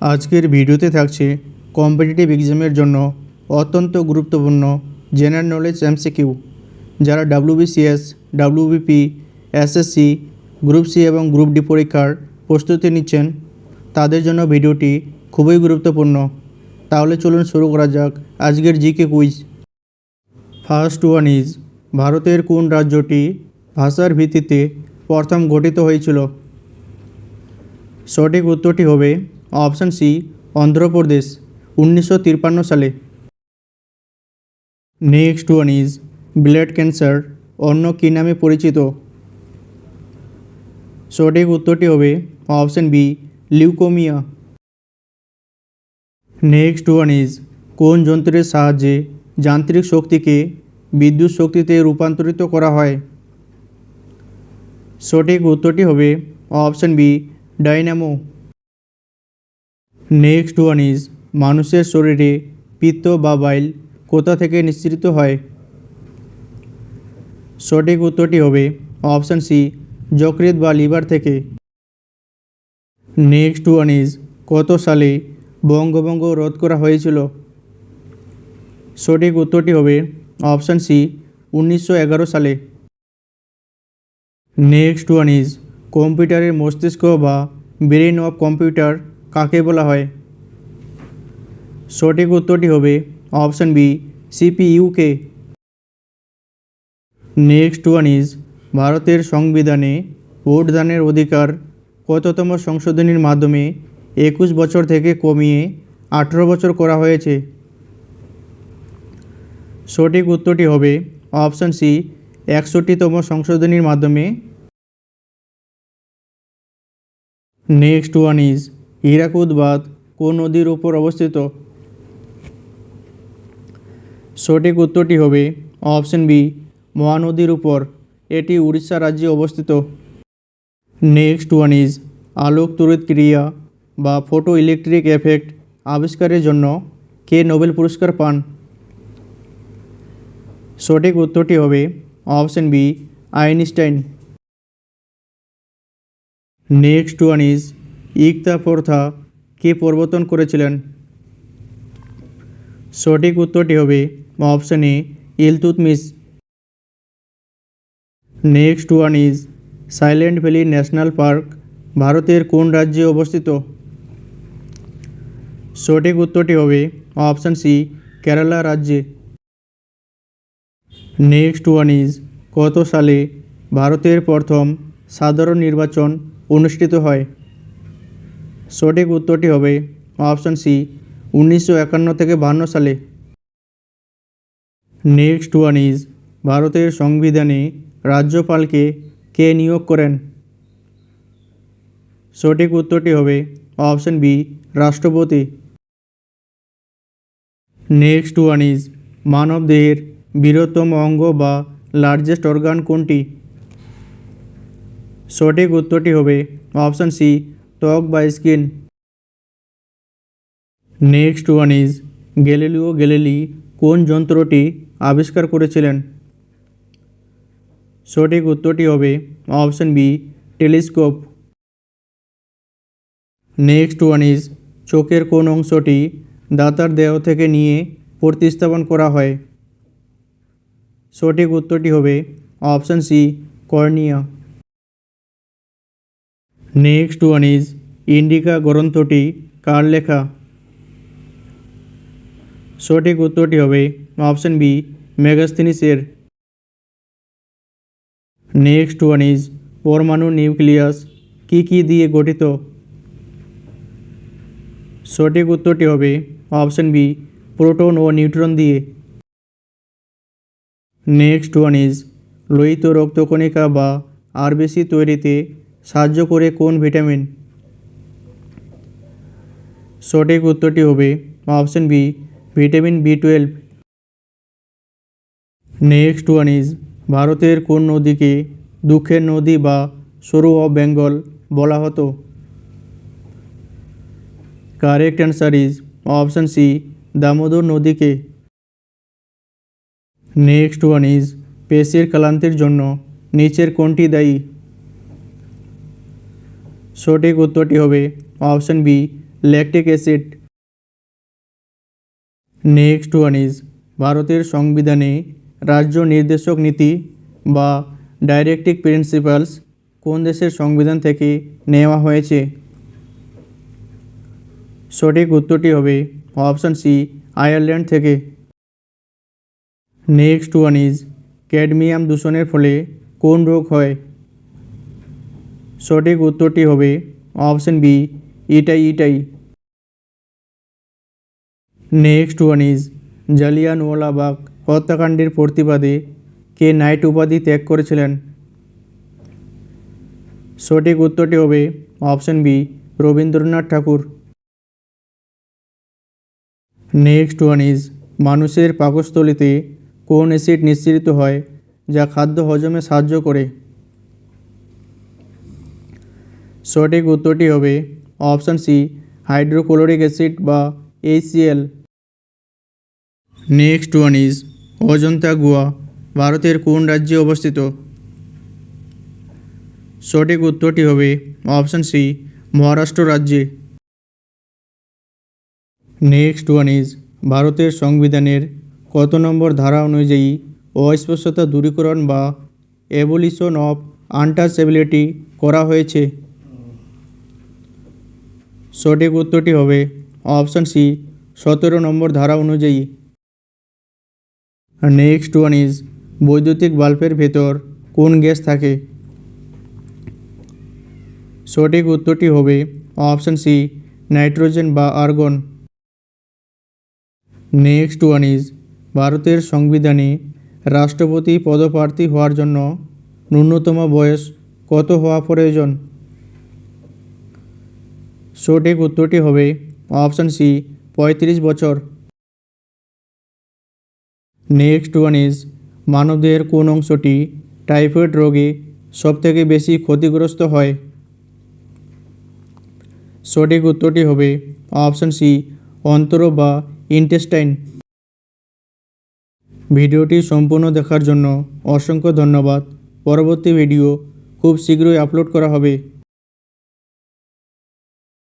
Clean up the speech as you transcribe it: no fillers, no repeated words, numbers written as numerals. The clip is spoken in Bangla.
আজকের ভিডিওতে থাকছে কম্পিটিটিভ এক্সামের জন্য অত্যন্ত গুরুত্বপূর্ণ জেনারেল নলেজ এমসিকিউ। যারা WBCS, WBP, SSC, group C এবং গ্রুপ ডি পরীক্ষার প্রস্তুতি নিচ্ছেন তাদের জন্য ভিডিওটি খুবই গুরুত্বপূর্ণ। তাহলে চলুন শুরু করা যাক আজকের GK quiz. First one is, ভারতের কোন রাজ্যটি ভাষার ভিত্তিতে প্রথম গঠিত হয়েছিল? সঠিক উত্তরটি হবে অপশান সি, অন্ধ্রপ্রদেশ 1953 সালে। Next one is, blood cancer অন্য কী নামে পরিচিত? সঠিক উত্তরটি হবে option B, leukaemia. Next one is, কোন যন্ত্রের সাহায্যে যান্ত্রিক শক্তিকে বিদ্যুৎ শক্তিতে রূপান্তরিত করা হয়? সঠিক উত্তরটি হবে option B, dynamo. Next one is, মানুষের শরীরে পিত্ত বা বাইল কোথা থেকে নিঃসৃত হয়? সঠিক উত্তরটি হবে অপশান সি, যকৃৎ বা লিভার থেকে। নেক্সট ওয়ান ইজ, কত সালে বঙ্গভঙ্গ রদ করা হয়েছিল? সঠিক উত্তরটি হবে অপশান সি, 1911 সালে। নেক্সট ওয়ান ইজ, কম্পিউটারের মস্তিষ্ক বা ব্রেন অফ কম্পিউটার কাকে বলা হয়? সঠিক উত্তরটি হবে অপশান বি, সিপিইউকে। নেক্সট ওয়ান ইজ, ভারতের সংবিধানে ভোটদানের অধিকার কততম সংশোধনীর মাধ্যমে 21 বছর থেকে কমিয়ে 18 বছর করা হয়েছে? সঠিক উত্তরটি হবে অপশান সি, 61তম সংশোধনীর মাধ্যমে। নেক্সট ওয়ান ইজ, হীরাকুদ বাঁধ কোন নদীর উপর অবস্থিত? সঠিক উত্তরটি হবে অপশান বি, মহানদীর উপর। এটি উড়িষ্যা রাজ্যে অবস্থিত। নেক্সট ওয়ান ইজ, আলোক তড়িৎ ক্রিয়া বা ফটো ইলেকট্রিক এফেক্ট আবিষ্কারের জন্য কে নোবেল পুরস্কার পান? সঠিক উত্তরটি হবে option B, Einstein. Next one is, ইকতা প্রথা কে প্রবর্তন করেছিলেন? সঠিক উত্তরটি হবে option A, Iltutmish. Next one is, Silent Valley National Park ভারতের কোন রাজ্যে অবস্থিত? সঠিক উত্তরটি হবে অপশান সি, কেরালা রাজ্যে। নেক্সট ওয়ান ইজ, কত সালে ভারতের প্রথম সাধারণ নির্বাচন অনুষ্ঠিত হয়? সঠিক উত্তরটি হবে অপশান সি, 1951 থেকে 52 সালে। নেক্সট ওয়ান ইজ, ভারতের সংবিধানে রাজ্যপালকে কে নিয়োগ করেন? সঠিক উত্তরটি হবে অপশান বি, রাষ্ট্রপতি। নেক্সট ওয়ান ইজ, মানবদেহের বৃহত্তম অঙ্গ বা লার্জেস্ট অর্গান কোনটি? সঠিক উত্তরটি হবে অপশান সি, ত্বক বা skin. Next one is, Galileo Galilei কোন যন্ত্রটি আবিষ্কার করেছিলেন? সঠিক উত্তরটি হবে option B, telescope. Next one is, চোখের কোন অংশটি দাতার দেহ থেকে নিয়ে প্রতিস্থাপন করা হয়? সঠিক উত্তরটি হবে option C, cornea. Next one is, Indica গ্রন্থটি কার লেখা? সঠিক উত্তরটি হবে অপশান বি, মেগাস্থিনিসের। নেক্সট ওয়ান ইজ, পরমাণু নিউক্লিয়াস কী দিয়ে গঠিত? সঠিক উত্তরটি হবে অপশান বি, প্রোটন ও নিউট্রন দিয়ে। নেক্সট ওয়ান ইজ, লোহিত রক্তকণিকা বা আরবিসি তৈরিতে সাহায্য করে কোন ভিটামিন? সঠিক উত্তরটি হবে অপশান বি, ভিটামিন বি12। নেক্সট ওয়ান ইজ, ভারতের কোন নদীকে দুঃখের নদী বা সরু অফ বেঙ্গল বলা হতো? Correct answer is option C, Damodar নদীকে। নেক্সট ওয়ান ইজ, পেশির ক্লান্তির জন্য নিচের কোনটি দায়ী? সঠিক উত্তরটি হবে option B, lactic acid. Next one is ভারতের সংবিধানে রাজ্য নির্দেশক নীতি বা ডাইরেক্টিভ প্রিন্সিপালস কোন দেশের সংবিধান থেকে নেওয়া হয়েছে? সঠিক উত্তরটি হবে অপশান সি, আয়ারল্যান্ড থেকে। নেক্সট ওয়ান ইজ ক্যাডমিয়াম দূষণের ফলে কোন রোগ হয়? সঠিক উত্তরটি হবে option B, ইটাই। Next one is Jallianwala Bagh হত্যাকাণ্ডের প্রতিবাদে কে নাইট উপাধি ত্যাগ করেছিলেন? সঠিক উত্তরটি হবে option B, Rabindranath Tagore. Next one is মানুষের পাকস্থলীতে কোন অ্যাসিড নিঃসৃত হয় যা খাদ্য হজমে সাহায্য করে? সঠিক উত্তরটি হবে অপশান সি, হাইড্রোক্লোরিক অ্যাসিড বা HCl। Next one is Ajanta গুহা ভারতের কোন রাজ্যে অবস্থিত? সঠিক উত্তরটি হবে অপশান সি, মহারাষ্ট্র রাজ্যে। নেক্সট ওয়ান ইজ ভারতের সংবিধানের কত নম্বর ধারা অনুযায়ী অস্পৃশ্যতা দূরীকরণ বা অ্যাবলিশন অফ আনটাচেবিলিটি করা হয়েছে? সঠিক উত্তরটি হবে অপশান সি, 17 নম্বর ধারা অনুযায়ী। নেক্সট ওয়ান ইজ বৈদ্যুতিক বাল্বের ভেতর কোন গ্যাস থাকে? সঠিক উত্তরটি হবে অপশান সি, নাইট্রোজেন বা আর্গন। নেক্সট ওয়ান ইজ ভারতের সংবিধানে রাষ্ট্রপতি পদপ্রার্থী হওয়ার জন্য ন্যূনতম বয়স কত হওয়া প্রয়োজন? সঠিক উত্তরটি হবে অপশান সি, 35 বছর। নেক্সট ওয়ান ইজ মানবদেহের কোন অংশটি টাইফয়েড রোগে সবথেকে বেশি ক্ষতিগ্রস্ত হয়? সঠিক উত্তরটি হবে অপশান সি, অন্ত্র বা ইন্টেস্টাইন। ভিডিওটি সম্পূর্ণ দেখার জন্য অসংখ্য ধন্যবাদ। পরবর্তী ভিডিও খুব শীঘ্রই আপলোড করা হবে।